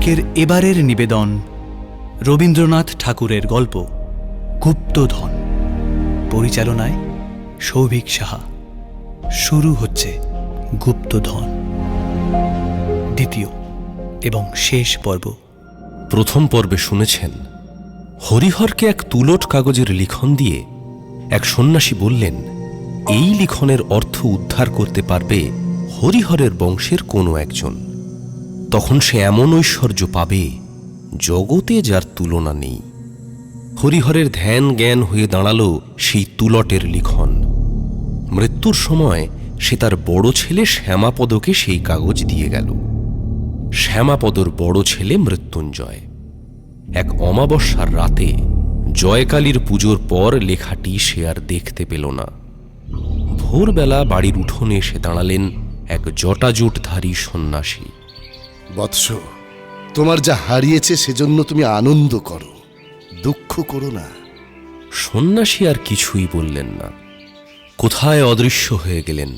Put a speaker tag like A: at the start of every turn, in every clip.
A: ধারাবাহিকের এবারের নিবেদন রবীন্দ্রনাথ ঠাকুরের গল্প গুপ্তধন, পরিচালনায় সৌভিক সাহা। শুরু হচ্ছে গুপ্তধন, দ্বিতীয় এবং শেষ পর্ব।
B: প্রথম পর্বে শুনেছেন হরিহরকে এক তুলট কাগজের লিখন দিয়ে এক সন্ন্যাসী বললেন, এই লিখনের অর্থ উদ্ধার করতে পারবে হরিহরের বংশের কোনো একজন। তখন সে এমন ঐশ্বর্য পাবে জগতে যার তুলনা নেই। হরিহরের ধ্যান জ্ঞান হয়ে দাঁড়ালো সেই তুলটের লিখন। মৃত্যুর সময় সে তার বড় ছেলে শ্যামাপদকে সেই কাগজ দিয়ে গেল। শ্যামাপদর বড় ছেলে মৃত্যুঞ্জয় এক অমাবস্যার রাতে জয়কালীর পুজোর পর লেখাটি সে আর দেখতে পেল না। ভোরবেলা বাড়ির উঠোনে এসে দাঁড়ালেন এক জটাজুটধারী সন্ন্যাসী।
C: বৎস, তোমার যা হারিয়েছে সেজন্য তুমি আনন্দ করো, দুঃখ করো না।
B: সন্ন্যাসী আর কিছুই বললেন না, কোথায় অদৃশ্য হয়ে গেলেন।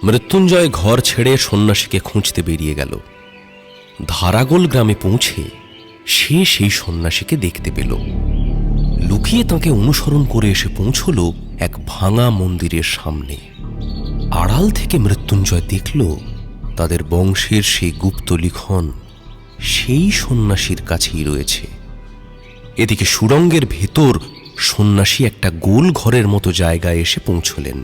B: মৃত্যুঞ্জয় ঘর ছেড়ে সন্ন্যাসীকে খুঁজতে বেরিয়ে গেল। ধারাগোল গ্রামে পৌঁছে সে সেই সন্ন্যাসীকে দেখতে পেল। লুকিয়ে তাঁকে অনুসরণ করে এসে পৌঁছল এক ভাঙা মন্দিরের সামনে। আড়াল থেকে মৃত্যুঞ্জয় দেখল তাদের বংশের সেই গুপ্ত লিখন সেই সন্ন্যাসীর কাছেই রয়েছে। এদিকে সুড়ঙ্গের ভেতর সন্ন্যাসী একটা গোল ঘরের মতো জায়গায় এসে পৌঁছলেন।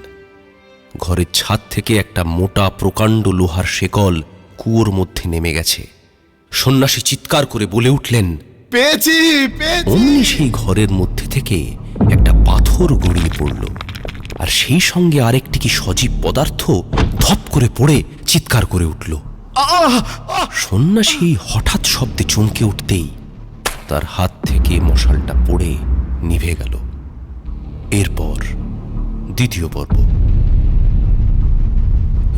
B: ঘরের ছাদ থেকে একটা মোটা প্রকাণ্ড লোহার শেকল কুয়োর মধ্যে নেমে গেছে। সন্ন্যাসী চিৎকার করে বলে উঠলেন,
C: পেয়েছি।
B: অমনি সেই ঘরের মধ্যে থেকে একটা পাথর গড়িয়ে পড়ল, আর সেই সঙ্গে আরেকটি কি সজীব পদার্থ ধপ করে পড়ে চিৎকার করে উঠল। সন্ন্যাসী হঠাৎ শব্দে চমকে উঠতেই তার হাত থেকে মশালটা পড়ে নিভে গেল। এরপর দ্বিতীয় পর্ব।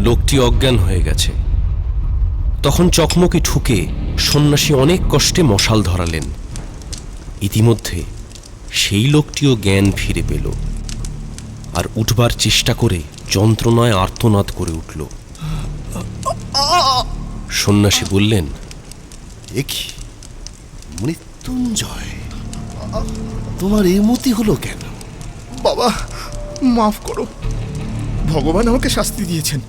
B: লোকটি অজ্ঞান হয়ে গেছে। তখন চকমকি ঠুকে সন্ন্যাসী অনেক কষ্টে মশাল ধরালেন। ইতিমধ্যে সেই লোকটিও জ্ঞান ফিরে পেল, আর উঠবার চেষ্টা করে যন্ত্রণায় আর্তনাদ করে উঠল। সন্ন্যাসী বললেন,
C: দেখি মৃত্যুঞ্জয়, তোমার এই মতি হলো কেন?
D: বাবা, মাফ করো। ভগবান আমাকে শাস্তি দিয়েছেন।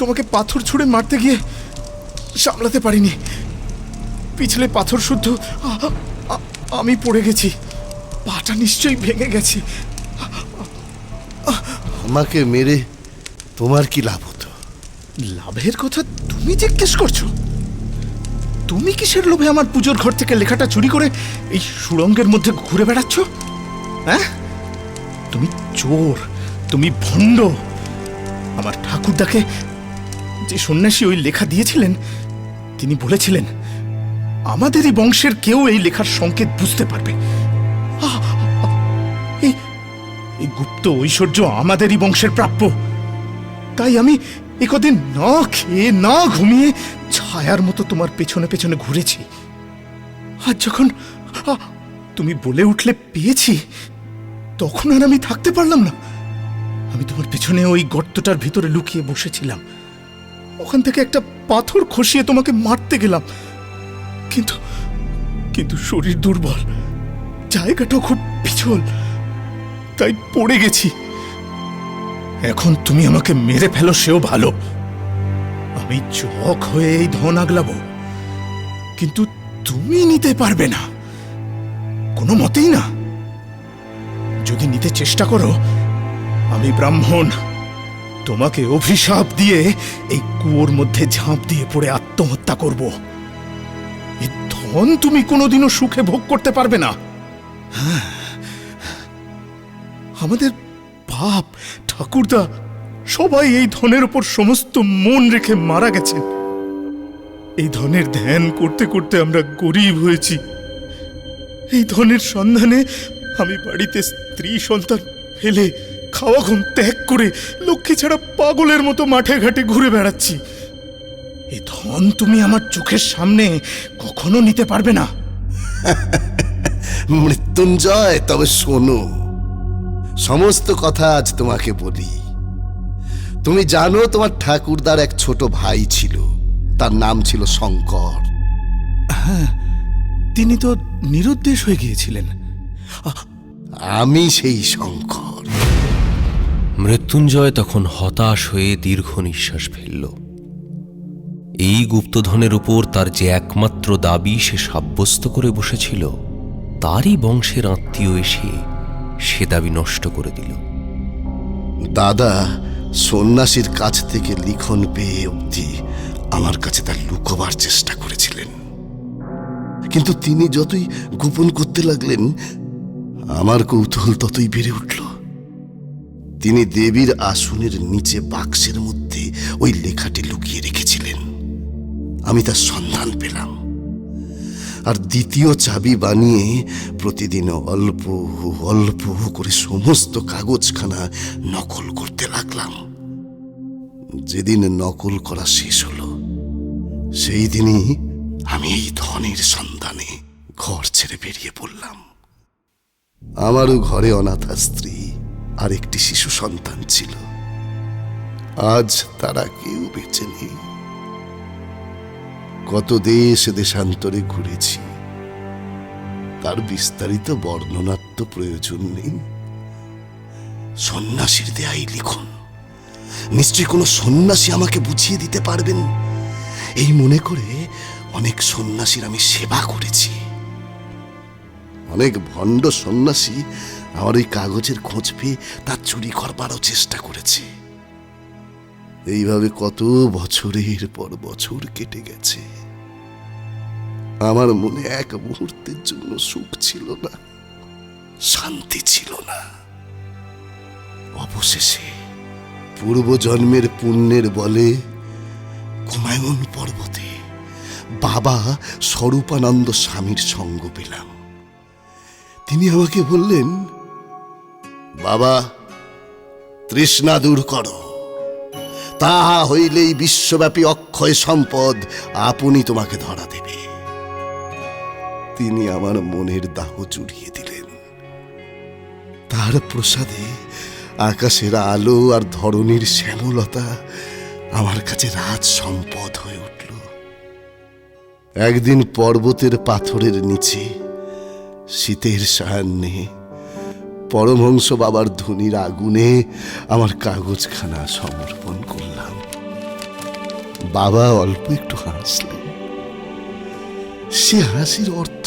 D: তোমাকে পাথর ছুঁড়ে মারতে গিয়ে সামলাতে পারিনি। পিছলে পাথর শুদ্ধ আমি পড়ে গেছি। পাটা নিশ্চয়ই ভেঙে গেছে।
C: আমাকে মেরে তোমার কি লাভ হতো?
D: লাভের কথা তুমি জিজ্ঞেস করছো? তুমি কিসের লোভে আমার পুজোর ঘর থেকে লেখাটা চুরি করে এই সুড়ঙ্গের মধ্যে ঘুরে বেড়াচ্ছ? হ্যাঁ, তুমি চোর, তুমি ভণ্ড। আমার ঠাকুরদাকে যে সন্ন্যাসী ওই লেখা দিয়েছিলেন, তিনি বলেছিলেন আমাদেরই বংশের কেউ এই লেখার সংকেত বুঝতে পারবে। এই গুপ্ত ঐশ্বর্য আমাদেরই বংশের প্রাপ্য। তাই আমি একদিন না খেয়ে না ঘুমিয়ে ছায়ার মতো তোমার পেছনে পেছনে ঘুরেছি। আর যখন তুমি বলে উঠলে পেয়েছি, তখন আর আমি থাকতে পারলাম না। আমি তোমার পেছনে ওই গর্তটার ভিতরে লুকিয়ে বসেছিলাম। ওখান থেকে একটা পাথর খসিয়ে তোমাকে মারতে গেলাম, কিন্তু কিন্তু শরীর দুর্বল, জায়গাটাও খুব পিছল, তাই পড়ে গেছি। এখন তুমি আমাকে মেরে ফেলো সেও ভালো। আমি চক হয়ে এই ধন আগলাবো, কিন্তু তুমি নিতে পারবে না, কোনো মতেই না। যদি নিতে চেষ্টা করো, আমি ব্রাহ্মণ, তোমাকে অভিশাপ দিয়ে এই কুয়োর মধ্যে ঝাঁপ দিয়ে পড়ে আত্মহত্যা করব। এই ধন তুমি কোনোদিনও সুখে ভোগ করতে পারবে না। আমাদের বাপ ঠাকুরদা সবাই এই ধনের উপর সমস্ত মন রেখে মারা গেছেন। এই ধনের ধ্যান করতে করতে আমরা গরিব হয়েছি। এই ধনের সন্ধানে আমি বাড়িতে স্ত্রী সন্তান ফেলে খাওয়া ঘুম ত্যাগ করে লক্ষ্মী ছাড়া পাগলের মতো মাঠে ঘাটে ঘুরে বেড়াচ্ছি। এই ধন তুমি আমার চোখের সামনে কখনো নিতে পারবে না।
C: মৃত্যুঞ্জয়, তবে শোনো, সমস্ত কথা আজ তোমাকে বলি। তুমি জানো তোমার ঠাকুরদার এক ছোট ভাই ছিল, তার নাম ছিল শঙ্কর।
D: হ্যাঁ, তিনি তো নিরুদ্দেশ হয়ে গিয়েছিলেন।
C: আমি সেই শঙ্কর।
B: মৃত্যুঞ্জয় তখন হতাশ হয়ে দীর্ঘ নিঃশ্বাস ফেলল। এই গুপ্তধনের উপর তার যে একমাত্র দাবি সে সাব্যস্ত করে বসেছিল, তারই বংশের আত্মীয় এসে সে দাবি নষ্ট করে দিল।
C: দাদা সন্ন্যাসীর কাছ থেকে লিখন পেয়ে অবধি আমার কাছে তা লুকোবার চেষ্টা করেছিলেন, কিন্তু তিনি যতই গোপন করতে লাগলেন আমার কৌতূহল ততই বেড়ে উঠল। তিনি দেবীর আসনের নিচে বাক্সের মধ্যে ওই লেখাটি লুকিয়ে রেখেছিলেন। আমি তার সন্ধান পেলাম, আর দ্বিতীয় চাবি বানিয়ে প্রতিদিন অল্প অল্প করে সমস্ত কাগজখানা নকল করতে লাগলাম। যেদিন নকল করা শেষ হলো সেই দিনই আমি এই ধনের সন্ধানে ঘর ছেড়ে বেরিয়ে পড়লাম। আমারও ঘরে অনাথা স্ত্রী আর একটি শিশু সন্তান ছিল। আজ তারা কেউ বেঁচে নেই। কত দেশ দেশান্তরে ঘুরেছি, তার বিস্তারিত বর্ণনার তো প্রয়োজন নেই। সন্ন্যাসীর দেয়াই লিখন, নিশ্চয়ই কোনো সন্ন্যাসী আমাকে বুঝিয়ে দিতে পারবেন। এই মনে করে অনেক সন্ন্যাসীর আমি সেবা করেছি। অনেক ভণ্ড সন্ন্যাসী আমার ওই কাগজের খোঁজ পেয়ে তা চুরি করবারও চেষ্টা করেছে। এইভাবে কত বছরের পর বছর কেটে গেছে। আমার মনে এক মুহূর্তের জন্য সুখ ছিল না, শান্তি ছিল না। অবশেষে পূর্বজন্মের পুণ্যের বলে কুমায়ুন পর্বতে বাবা স্বরূপানন্দ স্বামীর সঙ্গ পেলাম। তিনি আমাকে বললেন, বাবা, তৃষ্ণা দূর করো, তাহা হইলেই বিশ্বব্যাপী অক্ষয় সম্পদ আপনি তোমাকে ধরা দেবে। তিনি আমার মনের দাহ জুড়িয়ে দিলেন। তার প্রসাদে আকাশের আলো আর ধরণীর শ্যামলতা আমার কাছে রাজ সম্পদ হয়ে উঠল। একদিন পর্বতের পাথরের নিচে শীতের সায়ান্নে পরমহংস বাবার ধুনির আগুনে আমার কাগজখানা সমর্পণ করলাম। বাবা অল্প একটু হাসলেন। সে হাসির অর্থ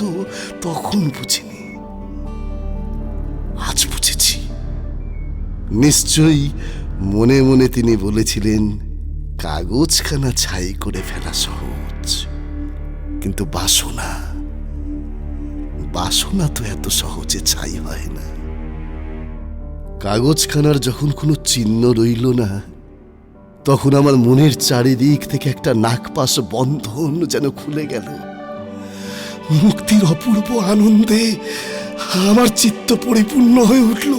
C: তখন বুঝিনি, আজ বুঝেছি। নিশ্চয়ই মনে মনে তিনি বলেছিলেন, কাগজখানা ছাই করে ফেলা সহজ, কিন্তু বাসনা বাসনা তো এত সহজে ছাই হয় না। কাগজখানার যখন কোনো চিহ্ন রইল না, তখন আমার মনের চারিদিক থেকে একটা নাগপাশ বন্ধন যেন খুলে গেল। মুক্তির অপূর্ব আনন্দে আমার চিত্ত পরিপূর্ণ হয়ে উঠল।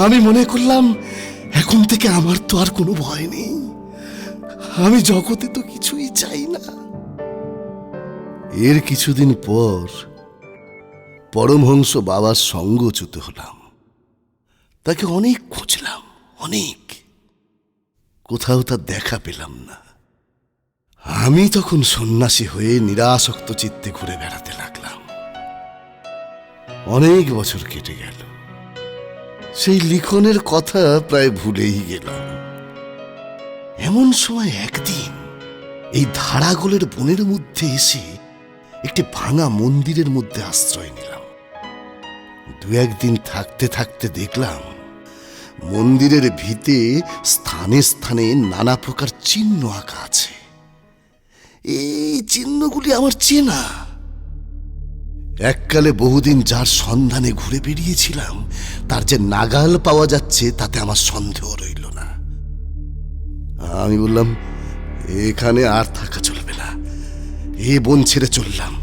C: আমি মনে করলাম, এখন থেকে আমার তো আর কোনো ভয় নেই। আমি জগতে তো কিছুই চাই না। এর কিছুদিন পর পরমহংস বাবার সঙ্গচ্যুত হলাম। তাকে অনেক খুঁজলাম, অনেক, কোথাও তার দেখা পেলাম না। আমি তখন সন্ন্যাসী হয়ে নিরাসক্ত চিত্তে ঘুরে বেড়াতে লাগলাম। অনেক বছর কেটে গেল, সেই লিখনের কথা প্রায় ভুলেই গেলাম। এমন সময় একদিন এই ধারাগোলের বনের মধ্যে এসে একটি ভাঙা মন্দিরের মধ্যে আশ্রয় নিলাম। দু একদিন থাকতে থাকতে দেখলাম মন্দিরের ভিতে স্থানে স্থানে নানা প্রকার চিহ্ন আঁকা আছে। এই চিহ্নগুলি আমার চেনা। এককালে বহুদিন যার সন্ধানে ঘুরে বেরিয়েছিলাম, তার যে নাগাল পাওয়া যাচ্ছে তাতে আমার সন্দেহ রইল না। আমি বললাম, এখানে আর থাকা চলবে না, এ বন ছেড়ে চললাম।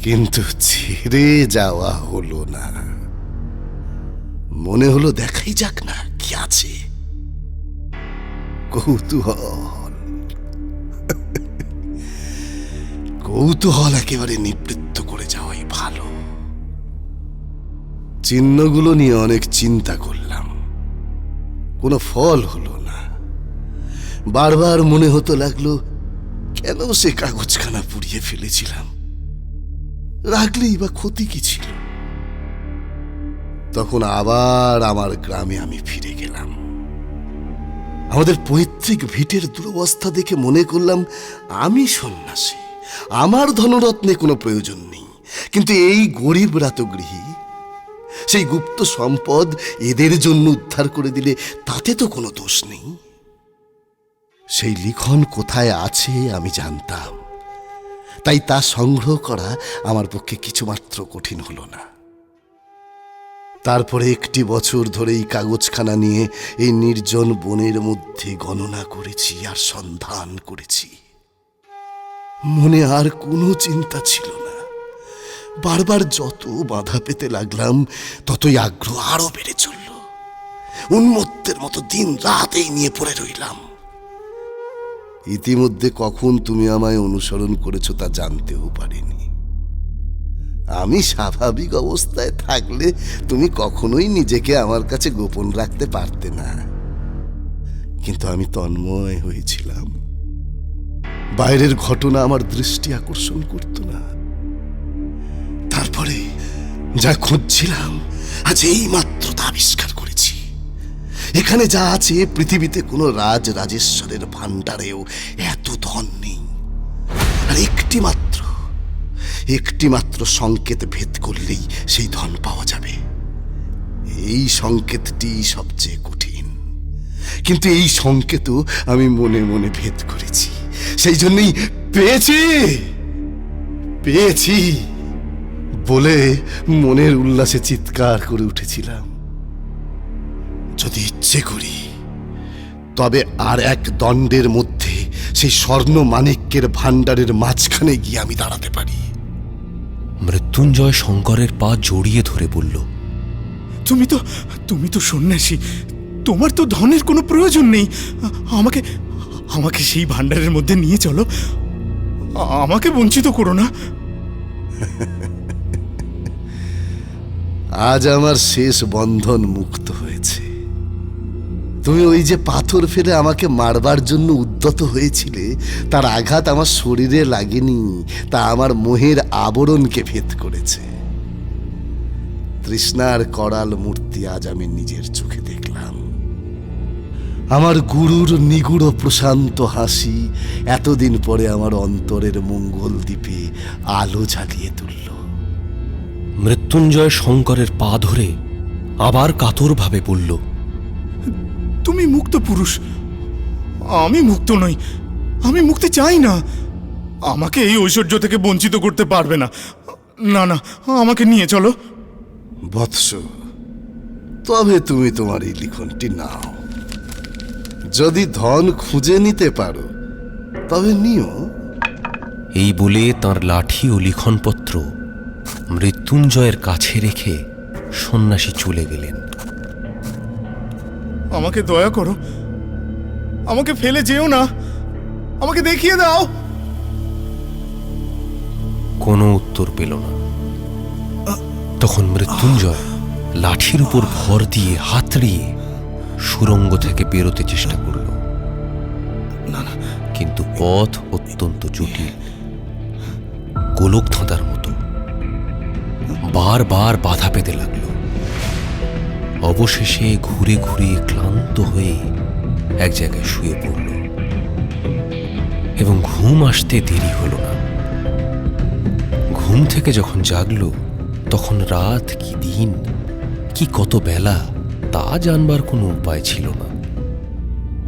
C: কিন্তু ছেড়ে যাওয়া হলো না। মনে হলো দেখাই যাক না কি আছে। কৌতূহল কৌতূহল একেবারে নিবৃত্ত করে যাওয়াই ভালো। চিহ্নগুলো নিয়ে অনেক চিন্তা করলাম, কোনো ফল হলো না। বারবার মনে হতে লাগলো, কেন সে কাগজখানা পুড়িয়ে ফেলেছিলাম? রাখলেই বা ক্ষতি কি ছিল? তখন আবার আমার গ্রামে আমি ফিরে গেলাম। আমাদের পৈতৃক ভিটের দুরবস্থা দেখে মনে করলাম আমি সন্ন্যাসী, আমার ধনরত্নে কোনো প্রয়োজন নেই, কিন্তু এই গরিব রাতগৃহী সেই গুপ্ত সম্পদ এদের জন্য উদ্ধার করে দিলে তাতে তো কোনো দোষ নেই। সেই লিখন কোথায় আছে আমি জানতাম, তাই তা সংগ্রহ করা আমার পক্ষে কিছুমাত্র কঠিন হলো না। তারপরে একটি বছর ধরে এই কাগজখানা নিয়ে এই নির্জন বনের মধ্যে গণনা করেছি আর সন্ধান করেছি। মনে আর কোনো চিন্তা ছিল না। বারবার যত বাধা পেতে লাগলাম ততই আগ্রহ আরো বেড়ে চলল। উন্মত্তের মতো দিন রাত এই নিয়ে পড়ে রইলাম। ইতিমধ্যে কখন তুমি আমায় অনুসরণ করেছো তা জানতেও পারিনি। আমি স্বাভাবিক অবস্থায় থাকলে তুমি কখনোই নিজেকে আমার কাছে গোপন রাখতে পারতে না, কিন্তু আমি তন্ময় হয়েছিলাম। বাইরের ঘটনা আমার দৃষ্টি আকর্ষণ করত না। তারপরে যা খুঁজছিলাম আজ এই মাত্র তা আবিষ্কার করেছি। এখানে যা আছে পৃথিবীতে কোনো রাজেশ্বরের ভাণ্ডারেও এত ধন নেই। আর একটি মাত্র সংকেত ভেদ করলেই সেই ধন পাওয়া যাবে। এই সংকেতটি সবচেয়ে কঠিন, কিন্তু এই সংকেতও আমি মনে মনে ভেদ করেছি। সেই জন্যই পেয়েছি বলে মনের উল্লাসে চিৎকার করে উঠেছিলাম। যদি ইচ্ছে করি তবে আর এক দণ্ডের মধ্যে সেই স্বর্ণ মাণিক্যের ভাণ্ডারের মাঝখানে গিয়ে আমি দাঁড়াতে পারি।
B: মৃত্যুঞ্জয় শঙ্করের পা জড়িয়ে ধরে বলল,
D: তুমি তো সন্ন্যাসী, তোমার তো ধনের কোনো প্রয়োজন নেই। আমাকে সেই ভাণ্ডারের মধ্যে নিয়ে চলো, আমাকে বঞ্চিত করো না।
C: আজ আমার শেষ বন্ধন মুক্ত হয়েছে। তুমি ওই যে পাথর ফেলে আমাকে মারবার জন্য উদ্যত হয়েছিলে, তার আঘাত আমার শরীরে লাগেনি, তা আমার মোহের আবরণকে ভেদ করেছে। তৃষ্ণার করাল মূর্তি আজ আমি নিজের চোখে দেখলাম। আমার গুরুর নিগুড় প্রশান্ত হাসি এতদিন পরে আমার অন্তরের মঙ্গল দ্বীপে আলো জ্বালিয়ে তুলল।
B: মৃত্যুঞ্জয় শঙ্করের পা ধরে আবার কাতরভাবে বলল,
D: তুমি মুক্ত পুরুষ, আমি মুক্ত নই, আমি মুক্তি চাই না। আমাকে এই ঐশ্বর্য থেকে বঞ্চিত করতে পারবে না। না না, আমাকে নিয়ে চলো।
C: বৎস, তবে তুমি তোমার এই লিখনটি নাও। যদি ধন খুঁজে নিতে পারো তবে নিও।
B: এই বলে তাঁর লাঠি ও লিখনপত্র মৃত্যুঞ্জয়ের কাছে রেখে সন্ন্যাসী চলে গেলেন।
D: আমাকে দয়া করো, আমাকে ফেলে যেও না, আমাকে দেখিয়ে দাও।
B: কোনো উত্তর পেল না। তখন মৃত্যুঞ্জয় লাঠির উপর ভর দিয়ে হাতড়িয়ে সুড়ঙ্গ থেকে বেরোতে চেষ্টা করল, কিন্তু পথ অত্যন্ত জটিল, গোলক ধাঁধার মতো। বারবার বাধা পেতে লাগল। অবশেষে ঘুরে ঘুরে ক্লান্ত হয়ে এক জায়গায় শুয়ে পড়ল এবং ঘুম আসতে দেরি হল না। ঘুম থেকে যখন জাগল তখন রাত কি দিন কি কত বেলা তা জানবার কোনো উপায় ছিল না।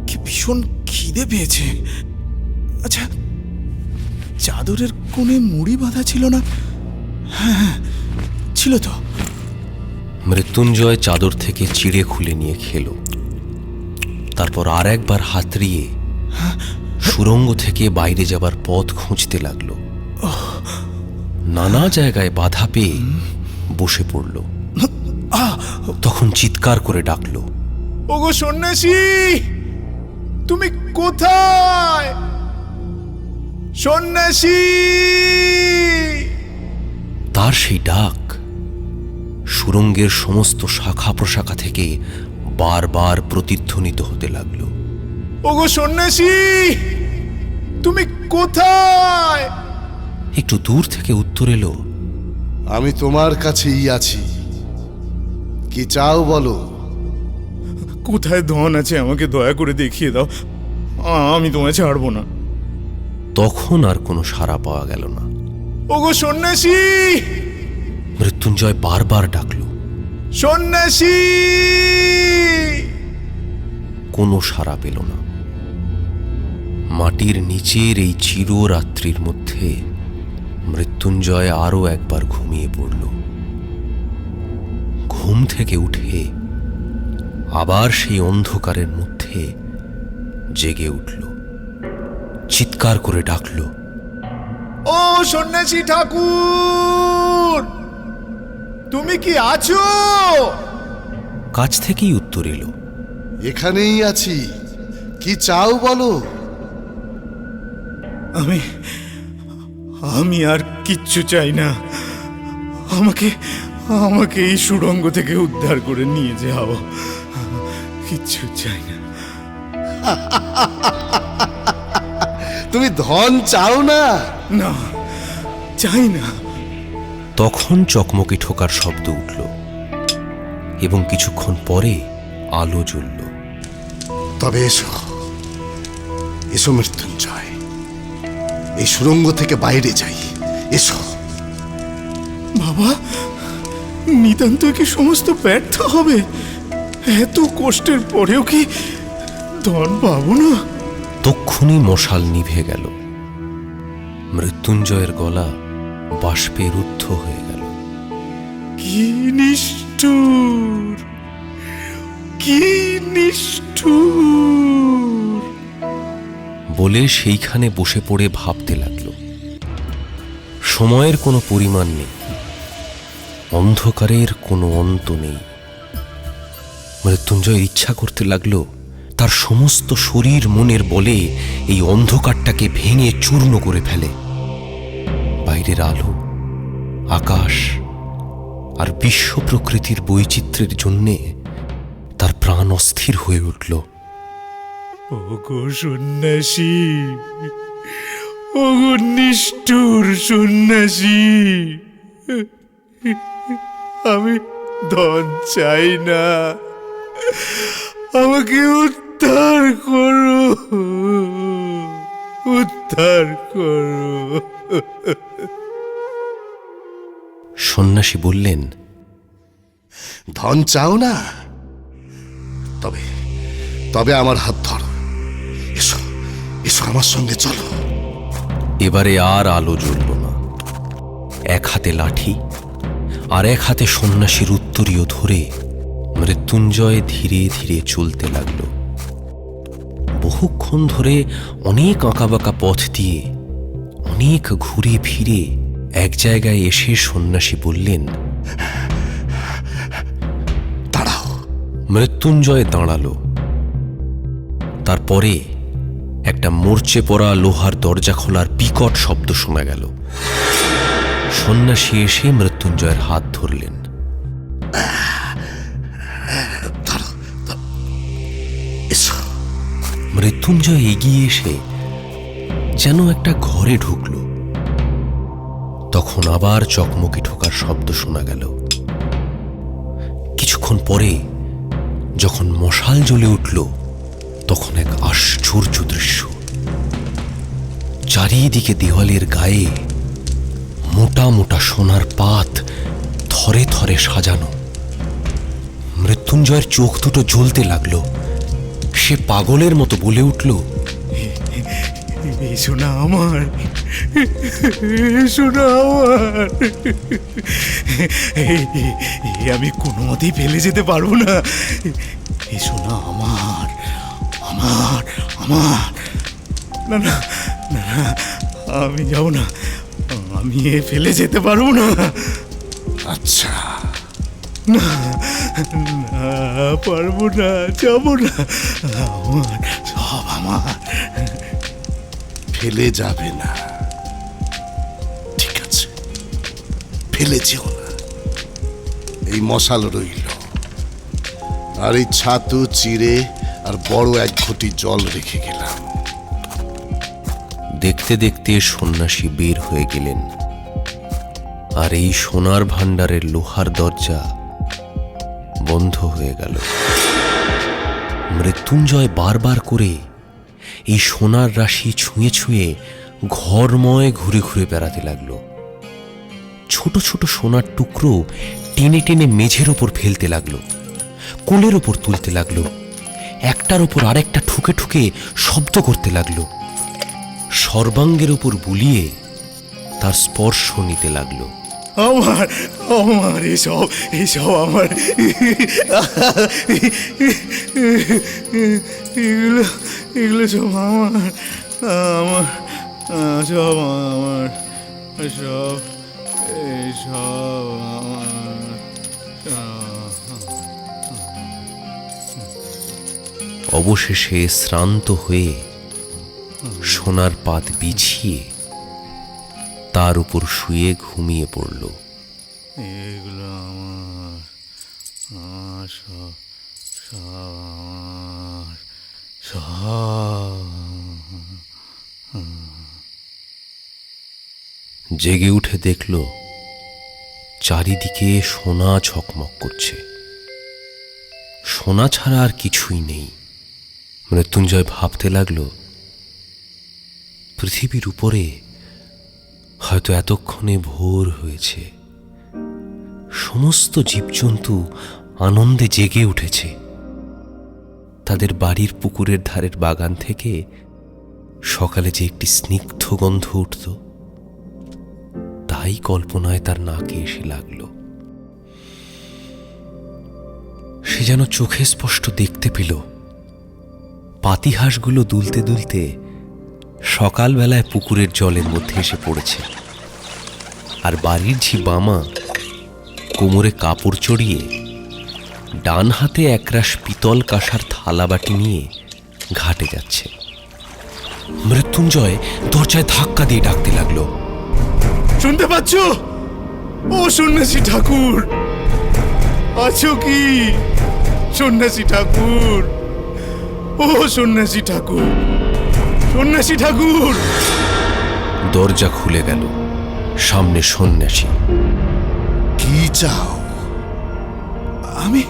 D: কি ভীষণ খিদে পেয়েছে। আচ্ছা, চাদরের কোণে মুড়ি বাঁধা ছিল না? হ্যাঁ, ছিল তো।
B: মৃত্যুঞ্জয় চাদর থেকে চিড়ে খুলে নিয়ে খেল। তারপর আর একবার হাতড়িয়ে সুড়ঙ্গ থেকে বাইরে যাবার পথ খুঁজতে লাগলো। নানা জায়গায় বাধা পেয়ে বসে পড়ল। তখন চিৎকার করে ডাকল,
D: ওগো সন্ন্যাসী, তুমি কোথায়? সন্ন্যাসী!
B: তার সেই ডাক সুড়ঙ্গের সমস্ত শাখা প্রশাখা থেকে বারবার প্রতিধ্বনিত হতে লাগলো।
D: ওগো সন্ন্যাসী, তুমি কোথায়?
B: একটু দূর থেকে উত্তর এলো,
C: আমি তোমার কাছেই আছি। কি চাও বলো?
D: কোথায় ধন আছে আমাকে দয়া করে দেখিয়ে দাও, আমি তোমায় ছাড়বো না।
B: তখন আর কোনো সাড়া পাওয়া গেল না।
D: ওগো সন্ন্যাসী,
B: মৃত্যুঞ্জয় বারবার ডাকল,
D: সন্ন্যাসী!
B: কোনো সাড়া পেল না। মাটির নিচের এই চিররাত্রির মধ্যে মৃত্যুঞ্জয় আরো একবার ঘুমিয়ে পড়ল। ঘুম থেকে উঠে আবার সেই অন্ধকারের মধ্যে জেগে উঠল, চিৎকার করে ডাকল,
D: ও সন্ন্যাসী ঠাকুর, তুমি কি আছো?
B: কাছ থেকেই উত্তর এলো,
C: এখানেই আছি। কি চাও বলো?
D: আমি আর কিচ্ছু চাই না। আমাকে আমাকে এই সুড়ঙ্গ থেকে উদ্ধার করে নিয়ে যাও, কিচ্ছু চাই না।
C: তুমি ধন চাও না?
D: না, চাই না।
B: তখন চকমকি ঠোকার শব্দ উঠল এবং কিছুক্ষণ পরে আলো জ্বলল।
C: তবে এসো, এসো মৃত্যুঞ্জয়, এই সুড়ঙ্গ থেকে বাইরে যাই। এসো।
D: বাবা, নিতান্ত কি সমস্ত ব্যর্থ হবে? এত কষ্টের পরেও কি ধন পাবো না?
B: তক্ষুনি মশাল নিভে গেল। মৃত্যুঞ্জয়ের গলা বাষ্পে রুদ্ধ হয়ে গেল।
D: কি নিষ্ঠুর, কি নিষ্ঠুর!
B: বলে সেইখানে বসে পড়ে ভাবতে লাগল। সময়ের কোনো পরিমাণ নেই, অন্ধকারের কোনো অন্ত নেই। মৃত্যুঞ্জয় ইচ্ছা করতে লাগলো তার সমস্ত শরীর মনের বলে এই অন্ধকারটাকে ভেঙে চূর্ণ করে ফেলে। বাইরের আলো, আকাশ আর বিশ্ব প্রকৃতির বৈচিত্র্যের জন্যে তার প্রাণ অস্থির হয়ে উঠল।
D: ওগো সন্ন্যাসী, ওগো নিষ্ঠুর সন্ন্যাসী, আমি ধন চাই না, আমাকে উদ্ধার করো, উদ্ধার করো।
B: সন্ন্যাসী বললেন,
C: ধন চাও না? তবে তবে আমার হাত ধরো। এসো, এসো আমার সঙ্গে চলো।
B: এবারে আর আলো জ্বলল না। এক হাতে লাঠি আর এক হাতে সন্ন্যাসীর উত্তরীয় ধরে মৃত্যুঞ্জয় ধীরে ধীরে চলতে লাগল। বহুক্ষণ ধরে অনেক আঁকাবাঁকা পথ দিয়ে অনেক ঘুরে ফিরে এক জায়গায় এসে সন্ন্যাসী বললেন,
C: দাঁড়াও।
B: মৃত্যুঞ্জয় দাঁড়ালো। তারপরে একটা মরচে পড়া লোহার দরজা খোলার বিকট শব্দ শোনা গেল। সন্ন্যাসী এসে মৃত্যুঞ্জয়ের হাত ধরলেন।
C: এসো।
B: মৃত্যুঞ্জয় এগিয়ে এসে যেন একটা ঘরে ঢুকল। তখন আবার চকমকি ঠোকার শব্দ শোনা গেল। কিছুক্ষণ পরে যখন মশাল জ্বলে উঠল, তখন এক আশ্চর্য দৃশ্য। চারিদিকে দেওয়ালের গায়ে মোটা মোটা সোনার পাত থরে থরে সাজানো। মৃত্যুঞ্জয়ের চোখ দুটো জ্বলতে লাগলো। সে পাগলের মতো বলে উঠল,
D: এই সোনা আমার, এই সোনা আমার, আমি কোনো মতেই ফেলে যেতে পারবো না। এই সোনা আমার, আমার, আমার। না না না, আমি যাবো না, আমি ফেলে যেতে পারবো না।
C: আচ্ছা,
D: না না, পারবো না, যাবো না, আমার সব আমার।
C: ফেলে যাবে না, ঠিক আছে, ফেলে যেও না। এই মশাল রইল, আর এই ছাতু চিড়ে আর বড় এক ঘটি জল রেখে গেলাম।
B: দেখতে দেখতে সন্ন্যাসী বের হয়ে গেলেন, আর এই সোনার ভাণ্ডারের লোহার দরজা বন্ধ হয়ে গেল। মৃত্যুঞ্জয় বারবার করে এই সোনার রাশি ছুঁয়ে ছুঁয়ে ঘরময় ঘুরে ঘুরে বেড়াতে লাগলো। ছোট ছোট সোনার টুকরো টেনে টেনে মেঝের ওপর ফেলতে লাগলো, কোলের ওপর তুলতে লাগলো, একটার ওপর আরেকটা ঠুকে ঠুকে শব্দ করতে লাগলো, সর্বাঙ্গের ওপর বুলিয়ে তার স্পর্শ নিতে লাগলো।
D: আমার আমার এসব এসব আমার এগুলো এগুলো সব আমার আমার সব আমার সব এসব আমার।
B: অবশেষে শ্রান্ত হয়ে সোনার পাত বিছিয়ে তার উপর শুয়ে ঘুমিয়ে পড়ল।
D: এগুলো আমার আমার সব সব আমার সব।
B: জেগে উঠে দেখল চারিদিকে সোনা ঝকমক করছে, সোনা ছাড়া আর কিছুই নেই। মৃত্যুঞ্জয় ভাবতে লাগল, পৃথিবীর উপরে হয়তো এতক্ষণে ভোর হয়েছে, সমস্ত জীবজন্তু আনন্দে জেগে উঠেছে। তাদের বাড়ির পুকুরের ধারের বাগান থেকে সকালে যে একটি স্নিগ্ধ গন্ধ উঠত, তাই কল্পনায় তার নাকে এসে লাগল। সে যেন চোখে স্পষ্ট দেখতে পেল পাতিহাঁসগুলো দুলতে দুলতে সকালবেলায় পুকুরের জলের মধ্যে এসে পড়েছে, আর বাড়ির ঝি বামা কোমরে কাপড় চড়িয়ে ডান হাতে একরাশ পিতল কাঁসার থালা বাটি নিয়ে ঘাটে যাচ্ছে। মৃত্যুঞ্জয় দরজায় ধাক্কা দিয়ে ডাকতে লাগলো,
D: শুনতে পাচ্ছ? ও সন্ন্যাসী ঠাকুর, আছো কি? সন্ন্যাসী ঠাকুর, ও সন্ন্যাসী ঠাকুর, সন্ন্যাসী ঠাকুর।
B: দরজা খুলে গেল, সামনে সন্ন্যাসী।
C: কি চাও?
D: আমি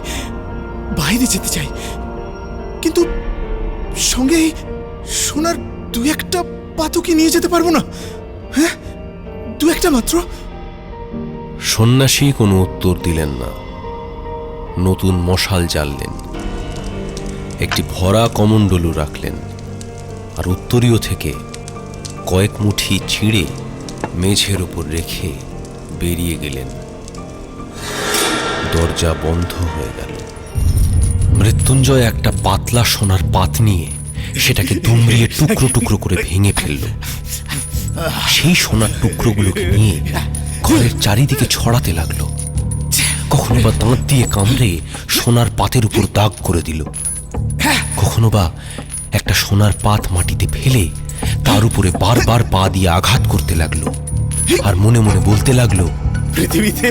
D: বাইরে যেতে চাই, কিন্তু সঙ্গে এই সোনার দু একটা পাতকি নিয়ে যেতে পারবো না? হ্যাঁ, দু একটা মাত্র।
B: সন্ন্যাসী কোনো উত্তর দিলেন না। নতুন মশাল জ্বাললেন, একটি ভরা কমণ্ডলু রাখলেন, আর উত্তরীয় থেকে কয়েক মুঠি ছিঁড়ে মেঝের ওপর রেখে বেরিয়ে গেলেন। দরজা বন্ধ হয়ে গেল। মৃত্যুঞ্জয় একটা পাতলা সোনার পাত নিয়ে সেটাকে দুমড়িয়ে টুকরো টুকরো করে ভেঙে ফেলল। সেই সোনার টুকরোগুলোকে নিয়ে ঘরের চারিদিকে ছড়াতে লাগলো। কখনো বা দাঁত দিয়ে কামড়ে সোনার পাতের উপর দাগ করে দিল, কখনো বা একটা সোনার পাত মাটিতে ফেলে তার উপরে বারবার পা দিয়ে আঘাত করতে লাগলো, আর মনে মনে বলতে লাগলো,
D: পৃথিবীতে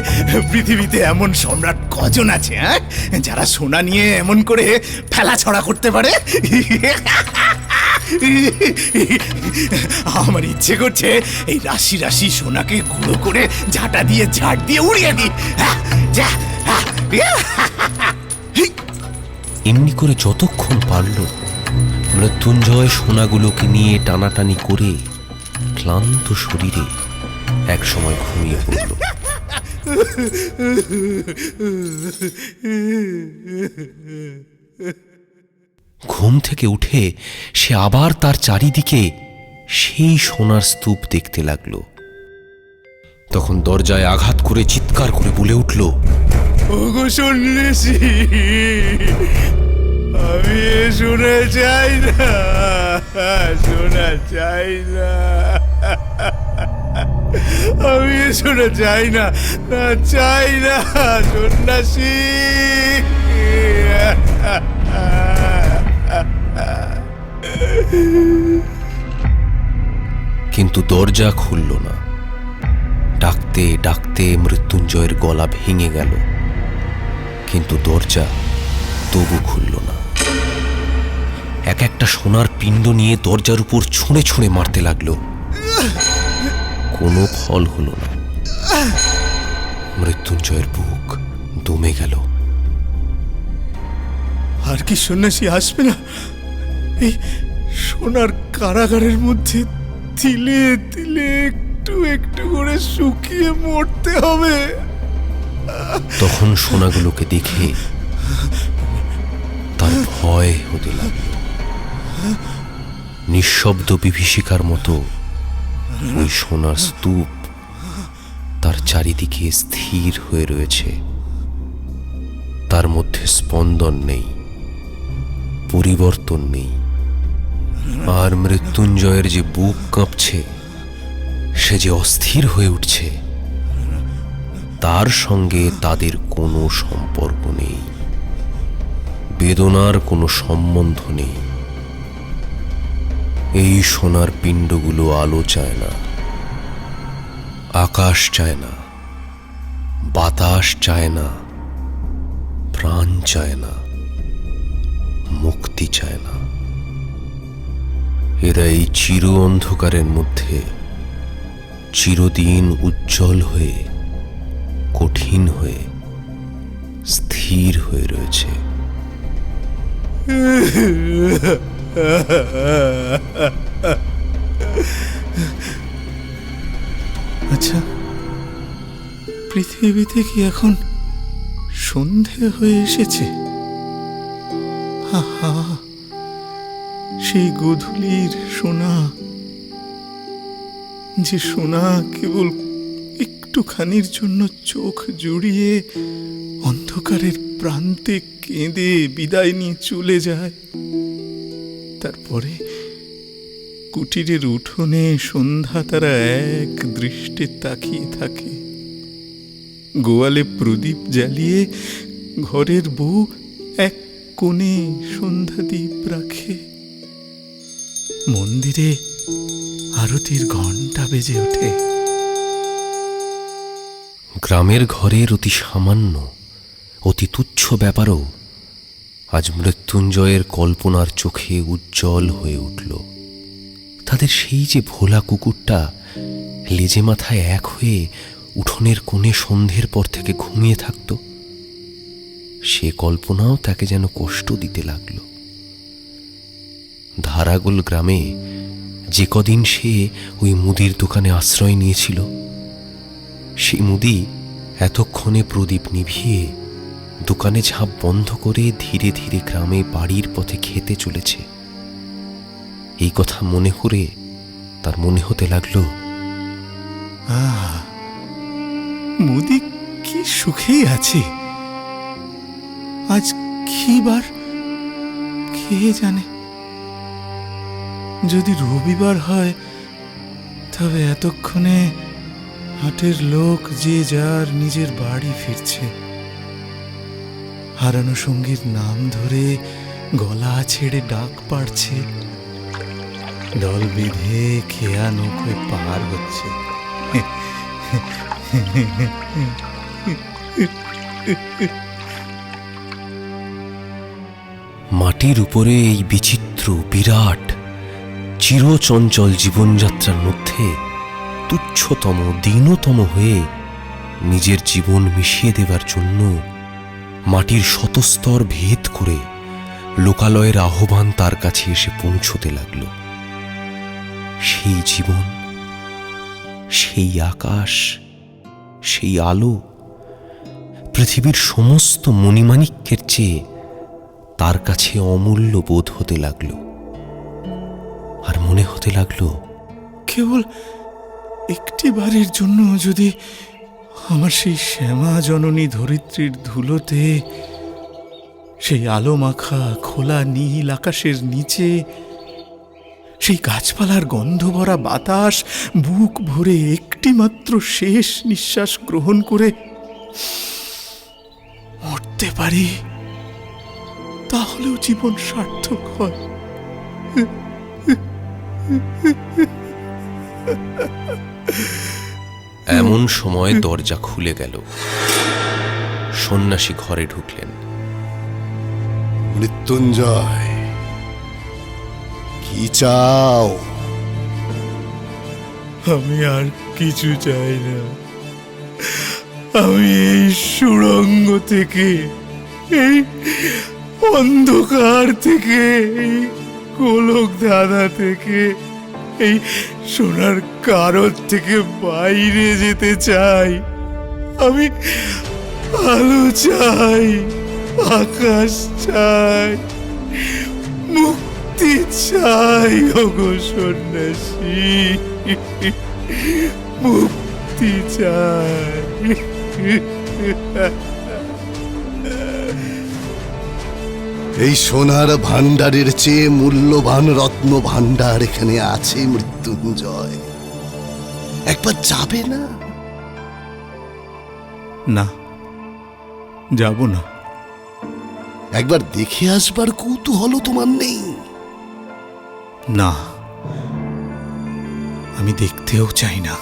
D: পৃথিবীতে এমন সম্রাট কজন আছে, হ্যাঁ, যারা সোনা নিয়ে এমন করে ফেলা ছড়া করতে পারে? আমার ইচ্ছে করছে এই রাশি রাশি সোনাকে গুঁড়ো করে ঝাঁটা দিয়ে ঝাড় দিয়ে উড়িয়ে দিই।
B: এমনি করে যতক্ষণ পারল মৃত্যুঞ্জয় সোনাগুলোকে নিয়ে টানাটানি করে ক্লান্ত শরীরে একসময় ঘুমিয়ে পড়ল। ঘুম থেকে উঠে সে আবার তার চারিদিকে সেই সোনার স্তূপ দেখতে লাগলো। তখন দরজায় আঘাত করে চিৎকার করে বলে উঠল,
D: ওগো সন্ন্যাসী, আমি শোনা চাই না, শোনা চাই না, আমি শোনা চাই না, চাই না, সন্ন্যাসী।
B: কিন্তু দরজা খুলল না। ডাকতে ডাকতে মৃত্যুঞ্জয়ের গলা ভেঙে গেল, কিন্তু দরজা তবু খুলল না। এক একটা সোনার পিণ্ড নিয়ে দরজার উপর ছুঁড়ে ছুঁড়ে মারতে লাগলো। কোনো ফল হলো না। মৃত্যুঞ্জয়ের বুক দমে গেল।
D: আর কি সন্ন্যাসী আসবে না? এই সোনার কারাগারের মধ্যে তিলে তিলে একটু একটু করে শুকিয়ে মরতে হবে।
B: তখন সোনাগুলোকে দেখে তার ভয় হতে লাগল। নিঃশব্দ বিভীষিকার মতো ওই সোনার স্তূপ তার চারিদিকে স্থির হয়ে রয়েছে। তার মধ্যে স্পন্দন নেই, পরিবর্তন নেই। আর মৃত্যুঞ্জয়ের যে বুক কাঁপছে, সে যে অস্থির হয়ে উঠছে, তার সঙ্গে তাদের কোনো সম্পর্ক নেই, বেদনার কোনো সম্বন্ধ নেই। এই সোনার পিণ্ডগুলো আলো চায় না, আকাশ চায় না, বাতাস চায় না, প্রাণ চায় না, মুক্তি চায় না। এরা এই চির অন্ধকারের মধ্যে চিরদিন উজ্জ্বল হয়ে, কঠিন হয়ে, স্থির হয়ে রয়েছে।
D: আচ্ছা, পৃথিবীতে কি এখন সন্ধে হয়ে এসেছে? আহা, সেই গোধূলির সোনা, যে সোনা কেবল একটুখানির জন্য চোখ জুড়িয়ে অন্ধকারের প্রান্তে কেঁদে বিদায় নিয়ে চলে যায়। তারপরে কুটিরের উঠোনে সন্ধ্যা তারা এক দৃষ্টে তাকিয়ে থাকে। গোয়ালে প্রদীপ জ্বালিয়ে ঘরের বউ এক কোণে সন্ধ্যা দ্বীপ রাখে। মন্দিরে আরতির ঘণ্টা বেজে ওঠে।
B: গ্রামের ঘরের অতি সামান্য, অতি তুচ্ছ ব্যাপারও আজ মৃত্যুঞ্জয়ের কল্পনার চোখে উজ্জ্বল হয়ে উঠল। তাদের সেই যে ভোলা কুকুরটা লেজে মাথায় এক হয়ে উঠোনের কোণে সন্ধ্যের পর থেকে ঘুমিয়ে থাকত, সে কল্পনাও তাকে যেন কষ্ট দিতে লাগল। ধারাগোল গ্রামে যে কদিন সে ওই মুদির দোকানে আশ্রয় নিয়েছিল, সেই মুদি এতক্ষণে প্রদীপ নিভিয়ে দোকানে ঝাঁপ বন্ধ করে ধীরে ধীরে গ্রামে বাড়ির পথে খেতে চলেছে। এই কথা মনে করে তার মনে হতে লাগলো,
D: মুদি কি সুখেই আছে। আজ কি বার কে জানে? যদি রবিবার হয় তবে এতক্ষণে হাটের লোক যে যার নিজের বাড়ি ফিরছে। হারানো সঙ্গীর নাম ধরে গলা ছেড়ে ডাক পাড়ছে, দল বেঁধে খেয়া নৌকোয় পার হচ্ছে।
B: মাটির উপরে এই বিচিত্র বিরাট চিরচঞ্চল জীবনযাত্রার মধ্যে তুচ্ছতম দীনতম হয়ে নিজের জীবন মিশিয়ে দেবার জন্য মাটির শতস্তর ভেদ করে লোকালয়ের আহ্বান তার কাছে এসে পৌঁছতে লাগল। সেই জীবন, সেই আকাশ, সেই আলো পৃথিবীর সমস্ত মণিমাণিক্যের চেয়ে তার কাছে অমূল্য বোধ হতে লাগল। আর মনে হতে লাগলো,
D: কেবল একটি বারের জন্য যদি আমার সেই শ্যামা জননী ধরিত্রীর ধুলোতে, সেই আলো মাখা খোলা নীল আকাশের নিচে, সেই গাছপালার গন্ধ ভরা বাতাস বুক ভরে একটি মাত্র শেষ নিঃশ্বাস গ্রহণ করে মরতে পারি, তাহলেও জীবন সার্থক হয়।
B: এমন সময় দরজা খুলে গেল। সন্ন্যাসী ঘরে ঢুকলেন।
C: মৃত্যুঞ্জয়, কি চাও?
D: আমি আর কিছু চাই না। আমি এই সুড়ঙ্গ থেকে, এই অন্ধকার থেকে, এই গোলক ধাঁধা থেকে, এই সোনার কারণ থেকে বাইরে যেতে চাই। আমি আলো চাই, আকাশ চাই, মুক্তি চাই। ওগো সন্ন্যাসী, মুক্তি চাই।
C: এই সোনার ভান্ডারের চেয়ে মূল্যবান রত্ন ভান্ডার এখানে আছে মৃত্যুঞ্জয়। একবার যাবে না?
D: না, যাব না।
C: একবার দেখে আসবার কৌতূহল তোমার নেই?
D: না, আমি দেখতেও চাই না।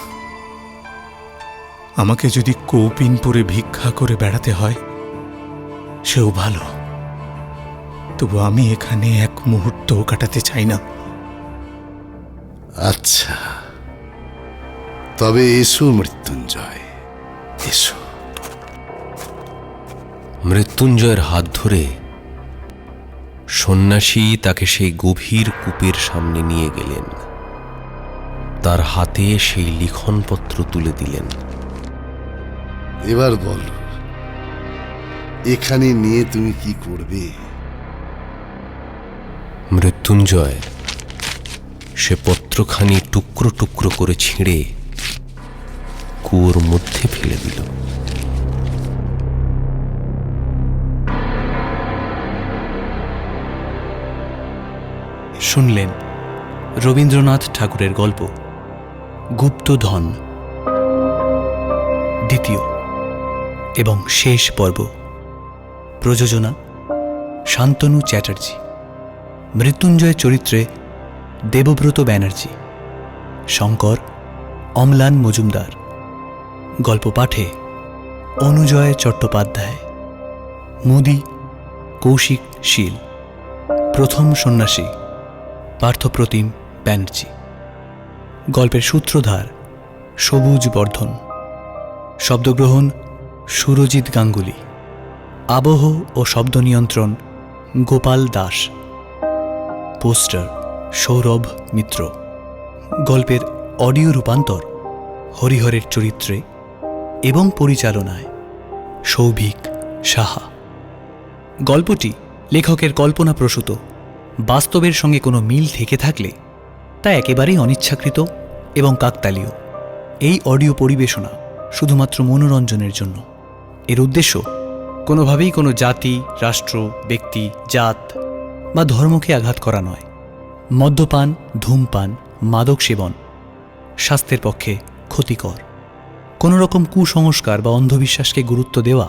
D: আমাকে যদি কৌপিন পরে ভিক্ষা করে বেড়াতে হয় সেও ভালো, তবু আমি এখানে এক মুহূর্ত কাটাতে চাই না।
C: আচ্ছা, তবে এসো মৃত্যুঞ্জয়, এসো।
B: মৃত্যুঞ্জয়ের হাত ধরে সন্ন্যাসী তাকে সেই গভীর কূপের সামনে নিয়ে গেলেন। তার হাতে সেই লিখনপত্র তুলে দিলেন।
C: এবার বলো, এখানে নিয়ে তুমি কি করবে?
B: মৃত্যুঞ্জয় সে পত্রখানি টুকরো টুকরো করে ছিঁড়ে কুয়োর মধ্যে ফেলে দিল।
A: শুনলেন রবীন্দ্রনাথ ঠাকুরের গল্প গুপ্তধন, দ্বিতীয় এবং শেষ পর্ব। প্রযোজনা শান্তনু চ্যাটার্জি। মৃত্যুঞ্জয় চরিত্রে দেবব্রত ব্যানার্জি, শঙ্কর অম্লান মজুমদার। গল্প পাঠে অনুজয় চট্টোপাধ্যায়, মুদি কৌশিক শীল। প্রথম সন্ন্যাসী পার্থপ্রতিম ব্যানার্জি। গল্পের সূত্রধার সবুজ বর্ধন। শব্দগ্রহণ সুরজিৎ গাঙ্গুলি। আবহ ও শব্দ নিয়ন্ত্রণ গোপাল দাস। পোস্টার সৌরভ মিত্র। গল্পের অডিও রূপান্তর হরিহরের চরিত্রে এবং পরিচালনায় সৌভিক সাহা। গল্পটি লেখকের কল্পনাপ্রসূত। বাস্তবের সঙ্গে কোনো মিল থেকে থাকলে তা একেবারেই অনিচ্ছাকৃত এবং কাকতালীয়। এই অডিও পরিবেশনা শুধুমাত্র মনোরঞ্জনের জন্য। এর উদ্দেশ্য কোনোভাবেই কোনো জাতি, রাষ্ট্র, ব্যক্তি, জাত বা ধর্মকে আঘাত করা নয়। মদ্যপান, ধূমপান, মাদক সেবন স্বাস্থ্যের পক্ষে ক্ষতিকর। কোনো রকম কুসংস্কার বা অন্ধবিশ্বাসকে গুরুত্ব দেওয়া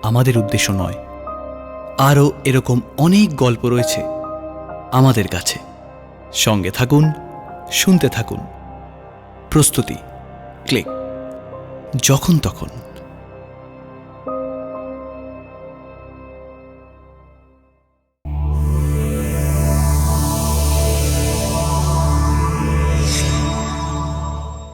A: আমাদের উদ্দেশ্য নয়। আরও এরকম অনেক গল্প রয়েছে আমাদের কাছে। সঙ্গে থাকুন, শুনতে থাকুন। প্রস্তুতি ক্লিক। যখন তখন